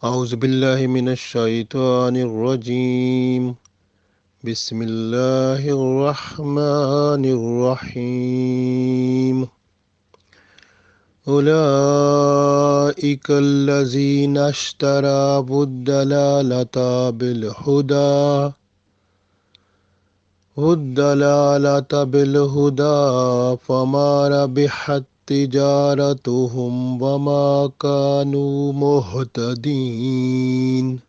أعوذ بالله من الشيطان الرجيم بسم الله الرحمن الرحيم أولئك الذين اشتروا الضلالة بالهدى فما ربحت تجارتهم وما كانوا مهتدين.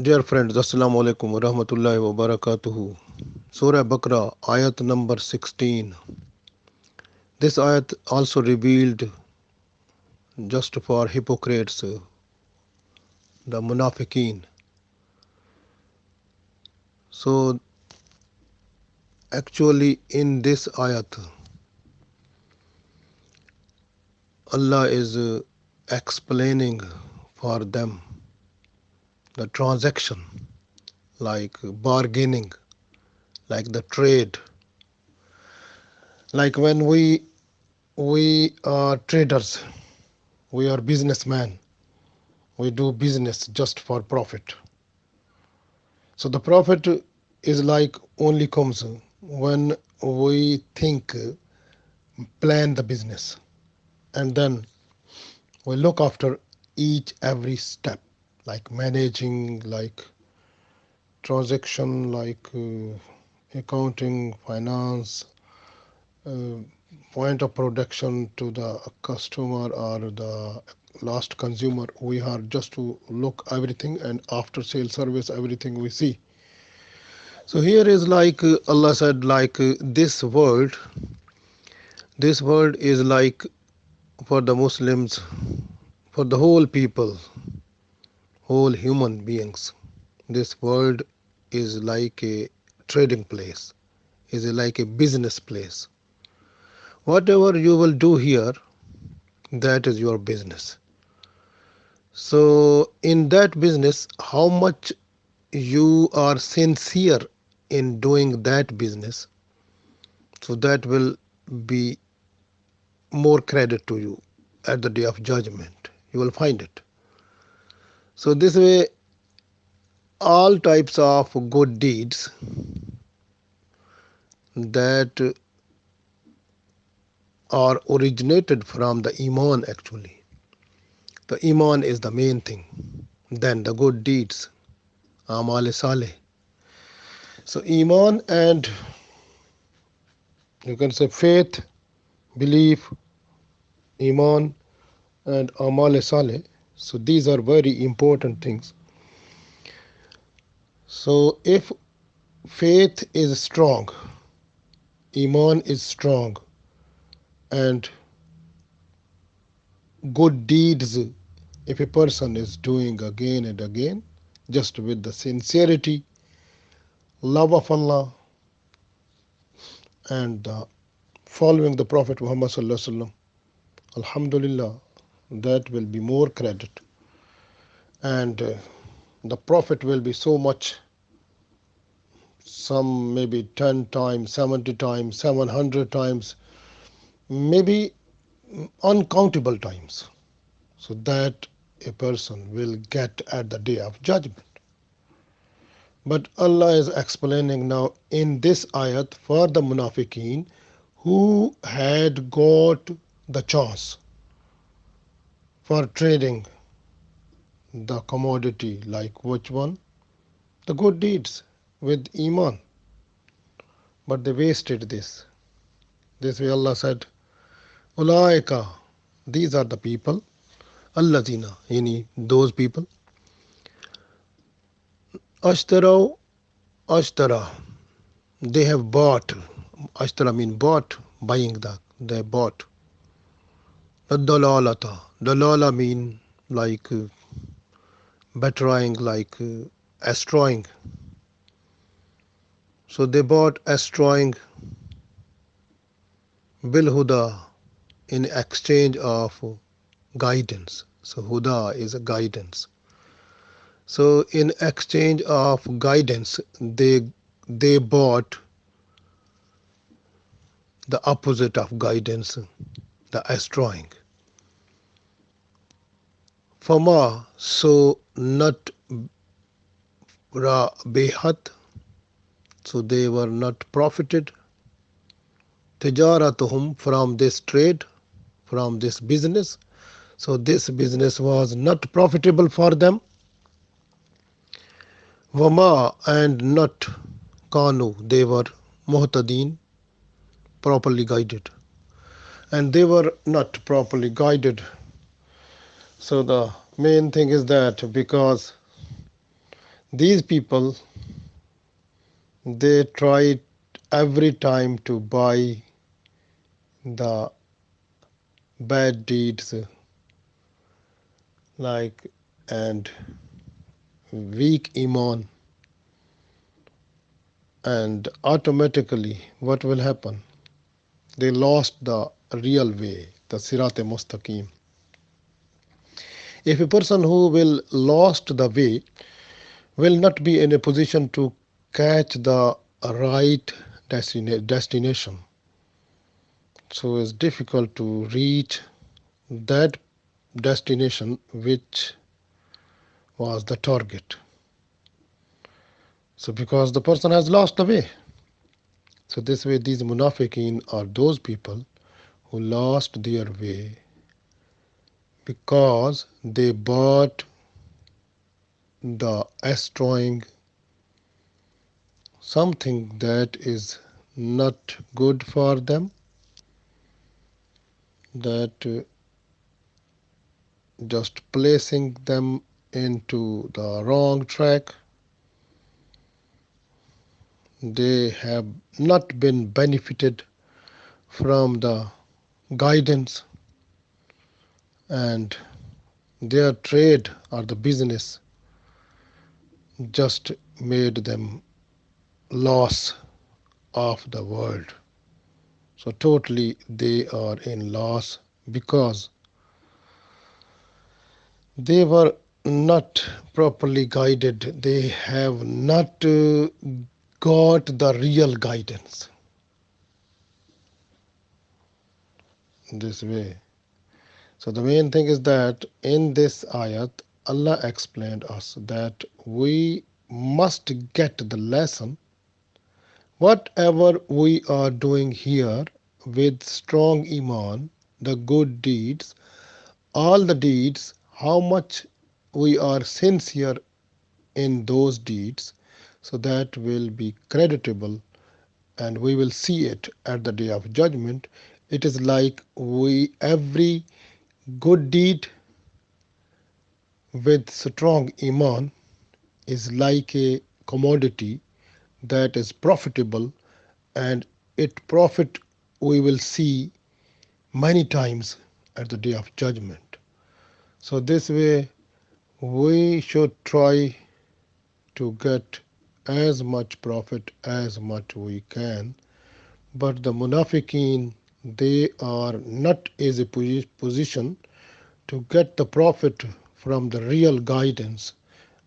Dear friends, Assalamu alaikum wa rahmatullahi wa barakatuhu. Surah Baqarah, Ayat number 16. This ayat also revealed just for hypocrites, the munafiqeen. So actually in this ayat, Allah is explaining for them the transaction, like bargaining, like the trade. Like when we are traders, we are businessmen, we do business just for profit. So the profit is like only comes when we think, plan the business, and then we look after each every step, like managing, like transaction, like accounting, finance, uh, point of production to the customer or the last consumer. We are just to look everything, and after sale service everything we see. So here is like Allah said, like this world is like for the Muslims, for the whole people, whole human beings. This world is like a trading place, is like a business place. Whatever you will do here, that is your business. So in that business, how much you are sincere in doing that business, so that will be more credit to you at the day of judgment. You will find it. So this way, all types of good deeds that are originated from the Iman actually. The Iman is the main thing. Then the good deeds, Amal Saleh. So Iman and you can say faith, belief, Iman and Amal Saleh. So these are very important things. So if faith is strong, Iman is strong, and good deeds, if a person is doing again and again, just with the sincerity, love of Allah, and following the Prophet Muhammad Sallallahu Alaihi Wasallam, Alhamdulillah, that will be more credit. And the Prophet will be so much, some maybe 10 times, 70 times, 700 times, maybe uncountable times, so that a person will get at the day of judgment. But Allah is explaining now in this ayat for the munafiqeen who had got the chance for trading the commodity, like which one? The good deeds with Iman. But they wasted this. This way Allah said, Ulaika, these are the people, Allazina, yani those people, Ashtarau, Ashtara, they have bought. Ashtara mean bought, buying they bought. The dalalata, dalala mean like betraying, like destroying. So they bought destroying bil huda in exchange of guidance. So huda is a guidance. So in exchange of guidance, they bought the opposite of guidance, the destroying. Fama, so not rabihat, so they were not profited. Tijaratuhum, from this trade, from this business. So this business was not profitable for them. Wama, and not kanu, they were muhtadin, properly guided. And they were not properly guided. So the main thing is that because these people, they tried every time to buy the bad deeds, like, and weak iman, and automatically what will happen? They lost the real way, the sirat mustaqim. If a person who will lost the way will not be in a position to catch the right destination, so it's difficult to reach that destination which was the target. So because the person has lost the way. So this way these munafiqeen are those people who lost their way because they bought the destroying something that is not good for them, that just placing them into the wrong track. They have not been benefited from the guidance, and their trade or the business just made them loss of the world. So totally they are in loss because they were not properly guided. They have not got the real guidance this way. So the main thing is that in this ayat, Allah explained us that we must get the lesson. Whatever we are doing here with strong iman, the good deeds, all the deeds, how much we are sincere in those deeds, so that will be creditable and we will see it at the day of judgment. It is like we every good deed with strong iman is like a commodity that is profitable, and it profit we will see many times at the day of judgment. So this way we should try to get as much profit as much we can. But the munafiqeen, they are not in a position to get the profit from the real guidance,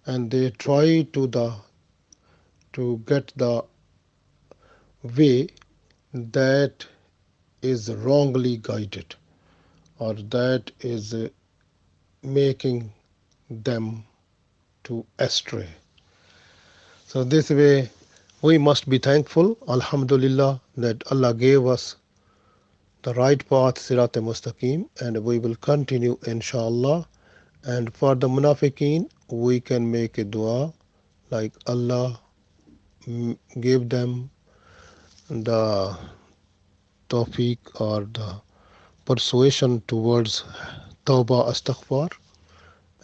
and they try to get the way that is wrongly guided, or that is making them to astray. So this way we must be thankful, Alhamdulillah, that Allah gave us the right path, Sirat Mustaqim, and we will continue inshallah. And for the munafiqeen, we can make a dua like Allah give them the tawfiq or the persuasion towards tawbah astaghfar,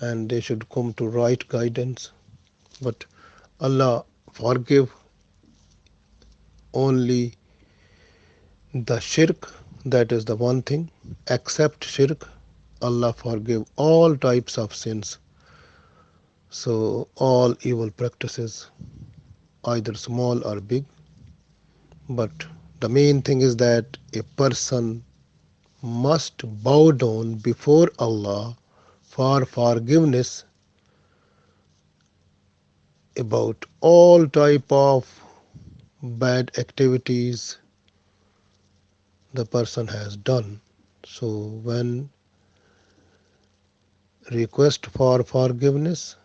and they should come to right guidance. But Allah forgive only the shirk, that is the one thing. Except shirk, Allah forgive all types of sins. So all evil practices, either small or big. But the main thing is that a person must bow down before Allah for forgiveness about all type of bad activities the person has done. So when request for forgiveness,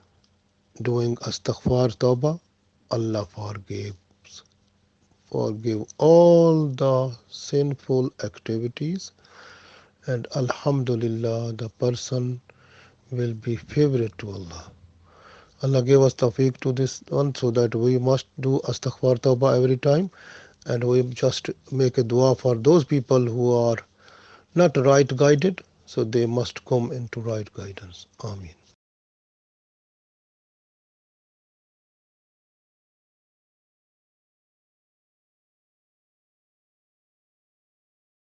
doing astaghfar tawbah, Allah forgive all the sinful activities, and Alhamdulillah, the person will be favorite to Allah. Allah gave us tawfiq to this one so that we must do astaghfar tawbah every time, and we just make a dua for those people who are not right guided, so they must come into right guidance. Ameen.